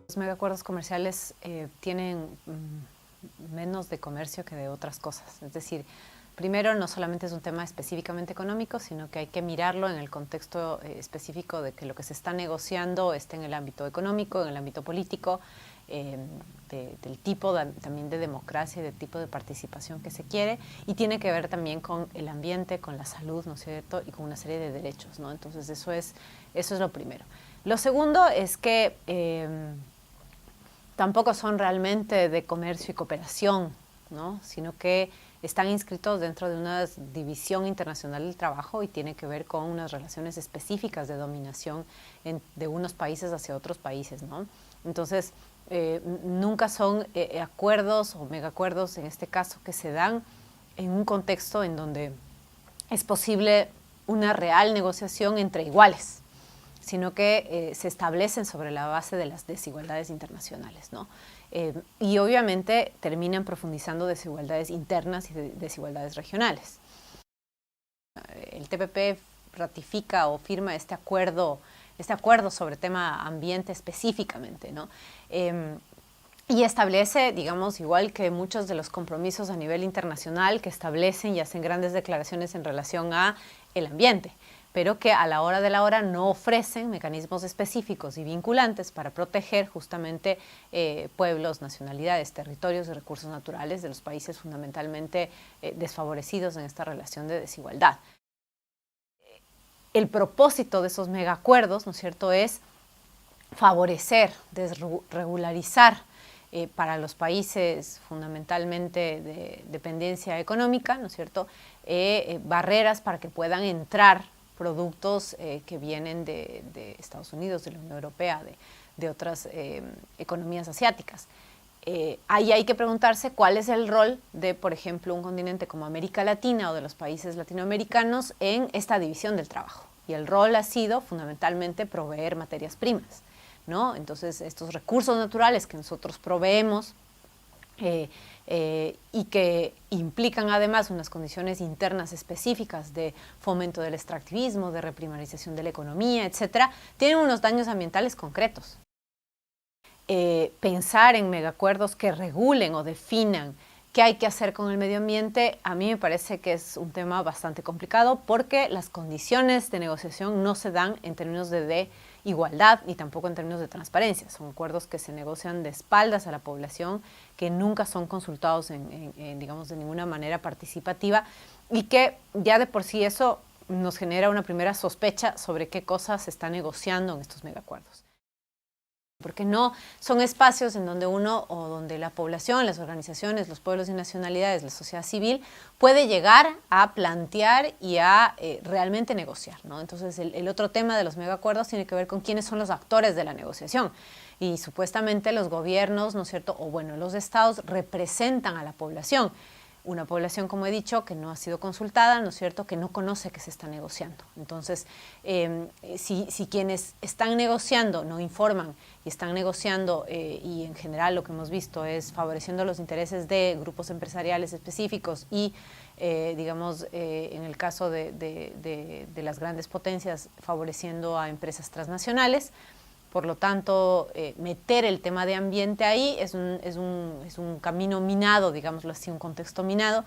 Los megacuerdos comerciales tienen menos de comercio que de otras cosas. Es decir, primero, no solamente es un tema específicamente económico, sino que hay que mirarlo en el contexto específico de que lo que se está negociando esté en el ámbito económico, en el ámbito político, del tipo también de democracia y del tipo de participación que se quiere, y tiene que ver también con el ambiente, con la salud, ¿no es cierto?, y con una serie de derechos, ¿no? Entonces eso es lo primero. Lo segundo es que tampoco son realmente de comercio y cooperación, ¿no?, sino que están inscritos dentro de una división internacional del trabajo y tiene que ver con unas relaciones específicas de dominación de unos países hacia otros países, ¿no? Entonces, nunca son acuerdos o megacuerdos, en este caso, que se dan en un contexto en donde es posible una real negociación entre iguales, sino que se establecen sobre la base de las desigualdades internacionales, ¿no? Y obviamente terminan profundizando desigualdades internas y desigualdades regionales. El TPP ratifica o firma este acuerdo sobre tema ambiente específicamente, ¿no? Y establece, digamos, igual que muchos de los compromisos a nivel internacional que establecen y hacen grandes declaraciones en relación a el ambiente, pero que a la hora de la hora no ofrecen mecanismos específicos y vinculantes para proteger justamente pueblos, nacionalidades, territorios y recursos naturales de los países fundamentalmente desfavorecidos en esta relación de desigualdad. El propósito de esos megacuerdos, ¿no es cierto?, es favorecer, desregularizar para los países fundamentalmente de dependencia económica, ¿no es cierto?, barreras para que puedan entrar productos que vienen de Estados Unidos, de la Unión Europea, de otras economías asiáticas. Ahí hay que preguntarse cuál es el rol de, por ejemplo, un continente como América Latina o de los países latinoamericanos en esta división del trabajo. Y el rol ha sido fundamentalmente proveer materias primas, ¿no? Entonces, estos recursos naturales que nosotros proveemos y que implican además unas condiciones internas específicas de fomento del extractivismo, de reprimarización de la economía, etcétera, tienen unos daños ambientales concretos. Pensar en megacuerdos que regulen o definan qué hay que hacer con el medio ambiente, a mí me parece que es un tema bastante complicado porque las condiciones de negociación no se dan en términos de igualdad ni tampoco en términos de transparencia. Son acuerdos que se negocian de espaldas a la población, que nunca son consultados digamos, de ninguna manera participativa y que ya de por sí eso nos genera una primera sospecha sobre qué cosas se está negociando en estos megacuerdos. Porque no son espacios en donde uno o donde la población, las organizaciones, los pueblos y nacionalidades, la sociedad civil puede llegar a plantear y a realmente negociar, ¿no? Entonces el otro tema de los megacuerdos tiene que ver con quiénes son los actores de la negociación y supuestamente los gobiernos, ¿no es cierto?, o bueno, los estados representan a la población. Una población, como he dicho, que no ha sido consultada, ¿no es cierto?, que no conoce que se está negociando. Entonces, si quienes están negociando no informan y están negociando y en general lo que hemos visto es favoreciendo los intereses de grupos empresariales específicos y, digamos, en el caso de las grandes potencias, favoreciendo a empresas transnacionales. Por lo tanto, meter el tema de ambiente ahí es un camino minado, digámoslo así, un contexto minado,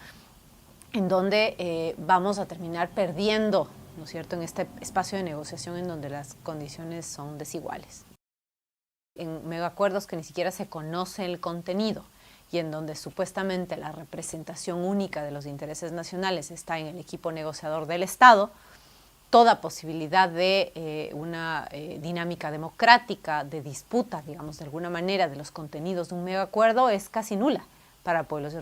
en donde vamos a terminar perdiendo, ¿no es cierto?, en este espacio de negociación en donde las condiciones son desiguales. En megacuerdos que ni siquiera se conoce el contenido y en donde supuestamente la representación única de los intereses nacionales está en el equipo negociador del Estado, toda posibilidad de una dinámica democrática, de disputa, digamos, de alguna manera, de los contenidos de un megacuerdo es casi nula para pueblos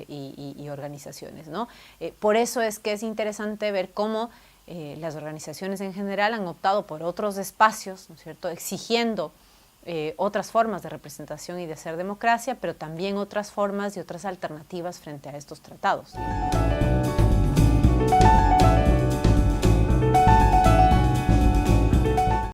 y organizaciones, ¿no? Por eso es que es interesante ver cómo las organizaciones en general han optado por otros espacios, ¿no es cierto?, exigiendo otras formas de representación y de hacer democracia, pero también otras formas y otras alternativas frente a estos tratados.